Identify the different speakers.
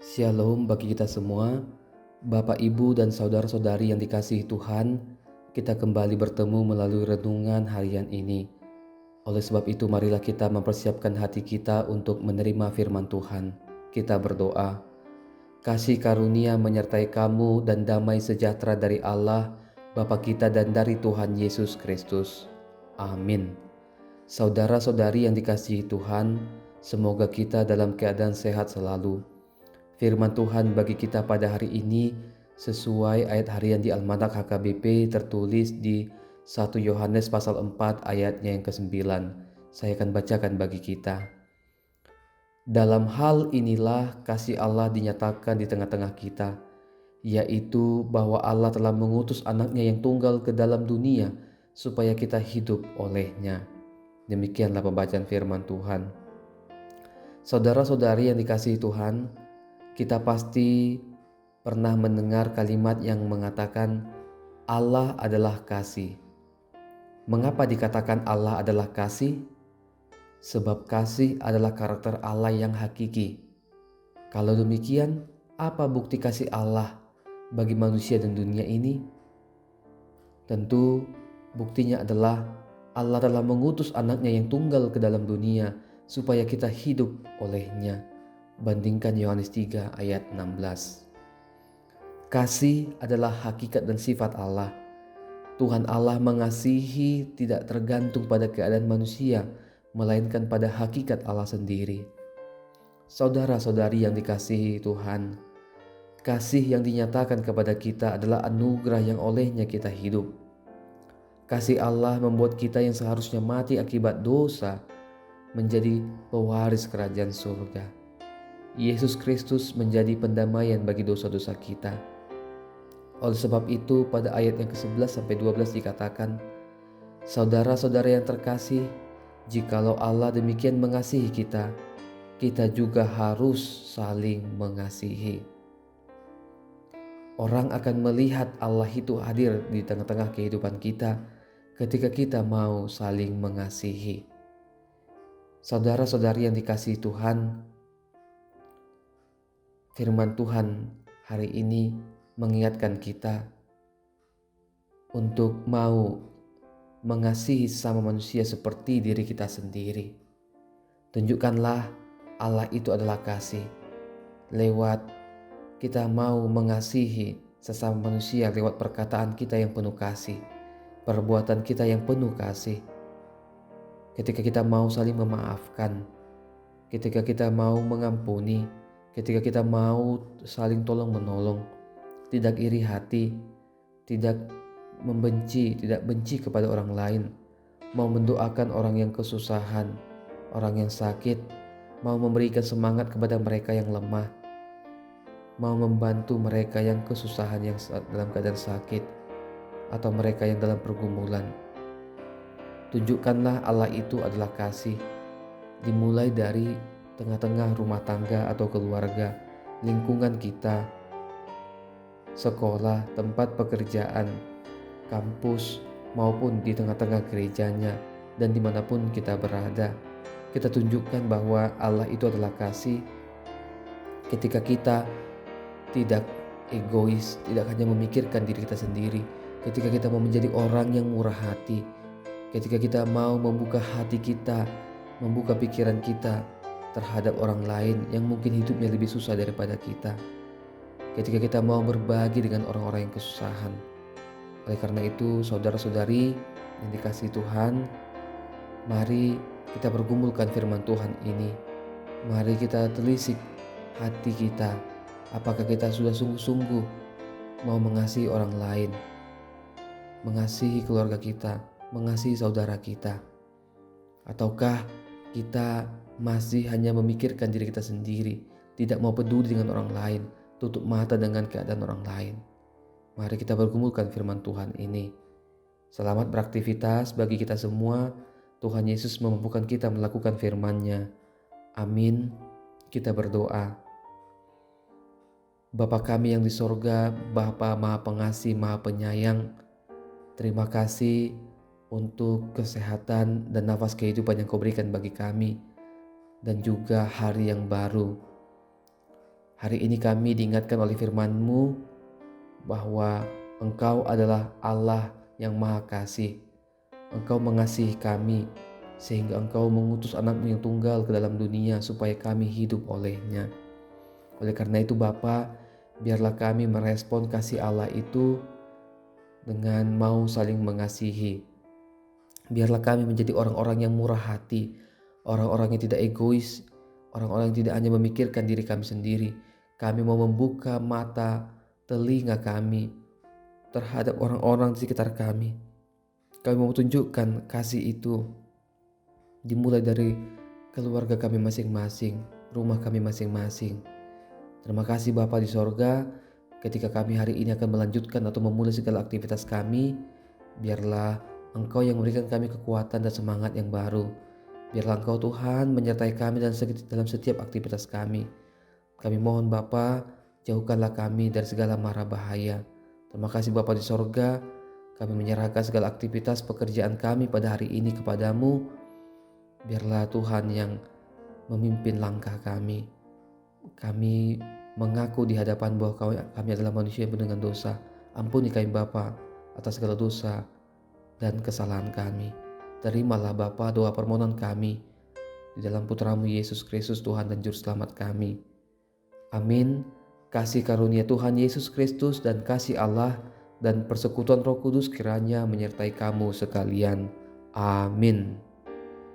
Speaker 1: Shalom bagi kita semua, Bapak, Ibu, dan saudara-saudari yang dikasihi Tuhan. Kita kembali bertemu melalui renungan harian ini. Oleh sebab itu, marilah kita mempersiapkan hati kita untuk menerima firman Tuhan. Kita berdoa. Kasih karunia menyertai kamu dan damai sejahtera dari Allah, Bapa kita dan dari Tuhan Yesus Kristus. Amin. Saudara-saudari yang dikasihi Tuhan, semoga kita dalam keadaan sehat selalu. Firman Tuhan bagi kita pada hari ini sesuai ayat harian di Almanak HKBP tertulis di 1 Yohanes pasal 4 ayatnya yang ke-9. Saya akan bacakan bagi kita. Dalam hal inilah kasih Allah dinyatakan di tengah-tengah kita, yaitu bahwa Allah telah mengutus anaknya yang tunggal ke dalam dunia supaya kita hidup olehnya. Demikianlah pembacaan firman Tuhan. Saudara-saudari yang dikasihi Tuhan, kita pasti pernah mendengar kalimat yang mengatakan Allah adalah kasih. Mengapa dikatakan Allah adalah kasih? Sebab kasih adalah karakter Allah yang hakiki. Kalau demikian, apa bukti kasih Allah bagi manusia dan dunia ini? Tentu buktinya adalah Allah telah mengutus anaknya yang tunggal ke dalam dunia supaya kita hidup olehnya. Bandingkan Yohanes 3 ayat 16. Kasih adalah hakikat dan sifat Allah. Tuhan Allah mengasihi tidak tergantung pada keadaan manusia, melainkan pada hakikat Allah sendiri. Saudara-saudari yang dikasihi Tuhan, kasih yang dinyatakan kepada kita adalah anugerah yang olehnya kita hidup. Kasih Allah membuat kita yang seharusnya mati akibat dosa menjadi pewaris kerajaan surga. Yesus Kristus menjadi pendamaian bagi dosa-dosa kita. Oleh sebab itu pada ayat yang ke-11 sampai 12 dikatakan, saudara-saudara yang terkasih, jikalau Allah demikian mengasihi kita, kita juga harus saling mengasihi. Orang akan melihat Allah itu hadir di tengah-tengah kehidupan kita ketika kita mau saling mengasihi. Saudara-saudari yang dikasihi Tuhan, firman Tuhan hari ini mengingatkan kita untuk mau mengasihi sesama manusia seperti diri kita sendiri. Tunjukkanlah Allah itu adalah kasih. Lewat kita mau mengasihi sesama manusia lewat perkataan kita yang penuh kasih, perbuatan kita yang penuh kasih. Ketika kita mau saling memaafkan, ketika kita mau mengampuni, ketika kita mau saling tolong menolong, tidak iri hati, tidak membenci, tidak benci kepada orang lain, mau mendoakan orang yang kesusahan, orang yang sakit, mau memberikan semangat kepada mereka yang lemah, mau membantu mereka yang kesusahan, yang dalam keadaan sakit, atau mereka yang dalam pergumulan. Tunjukkanlah Allah itu adalah kasih, dimulai dari tengah-tengah rumah tangga atau keluarga, lingkungan kita, sekolah, tempat pekerjaan, kampus, maupun di tengah-tengah gerejanya dan dimanapun kita berada. Kita tunjukkan bahwa Allah itu adalah kasih ketika kita tidak egois, tidak hanya memikirkan diri kita sendiri, ketika kita mau menjadi orang yang murah hati, ketika kita mau membuka hati kita, membuka pikiran kita terhadap orang lain yang mungkin hidupnya lebih susah daripada kita, ketika kita mau berbagi dengan orang-orang yang kesusahan. Oleh karena itu, saudara-saudari yang dikasihi Tuhan, mari kita pergumulkan firman Tuhan ini. Mari kita telisik hati kita. Apakah kita sudah sungguh-sungguh mau mengasihi orang lain, mengasihi keluarga kita, mengasihi saudara kita? Ataukah kita masih hanya memikirkan diri kita sendiri, tidak mau peduli dengan orang lain, tutup mata dengan keadaan orang lain? Mari kita bergumulkan firman Tuhan ini. Selamat beraktivitas bagi kita semua. Tuhan Yesus memampukan kita melakukan firman-Nya. Amin. Kita berdoa. Bapa kami yang di sorga, Bapa Maha Pengasih, Maha Penyayang, terima kasih untuk kesehatan dan nafas kehidupan yang Kau berikan bagi kami, dan juga hari yang baru. Hari ini kami diingatkan oleh firman-Mu bahwa Engkau adalah Allah yang Maha Kasih. Engkau mengasihi kami sehingga Engkau mengutus anak-Mu yang tunggal ke dalam dunia supaya kami hidup olehnya. Oleh karena itu Bapa, biarlah kami merespon kasih Allah itu dengan mau saling mengasihi. Biarlah kami menjadi orang-orang yang murah hati, orang-orang yang tidak egois, orang-orang yang tidak hanya memikirkan diri kami sendiri. Kami mau membuka mata, telinga kami terhadap orang-orang di sekitar kami. Kami mau tunjukkan kasih itu dimulai dari keluarga kami masing-masing, rumah kami masing-masing. Terima kasih Bapa di sorga, ketika kami hari ini akan melanjutkan atau memulai segala aktivitas kami, biarlah Engkau yang memberikan kami kekuatan dan semangat yang baru. Biarlah Engkau Tuhan menyertai kami dalam setiap aktivitas kami. Kami mohon Bapa, jauhkanlah kami dari segala mara bahaya. Terima kasih Bapa di sorga, kami menyerahkan segala aktivitas pekerjaan kami pada hari ini kepadamu. Biarlah Tuhan yang memimpin langkah kami. Kami mengaku di hadapan bahwa kami adalah manusia yang penuh dengan dosa. Ampuni kami Bapa atas segala dosa dan kesalahan kami. Terimalah Bapa doa permohonan kami di dalam Putra-Mu Yesus Kristus Tuhan dan Juru Selamat kami. Amin. Kasih karunia Tuhan Yesus Kristus dan kasih Allah dan persekutuan Roh Kudus kiranya menyertai kamu sekalian. Amin.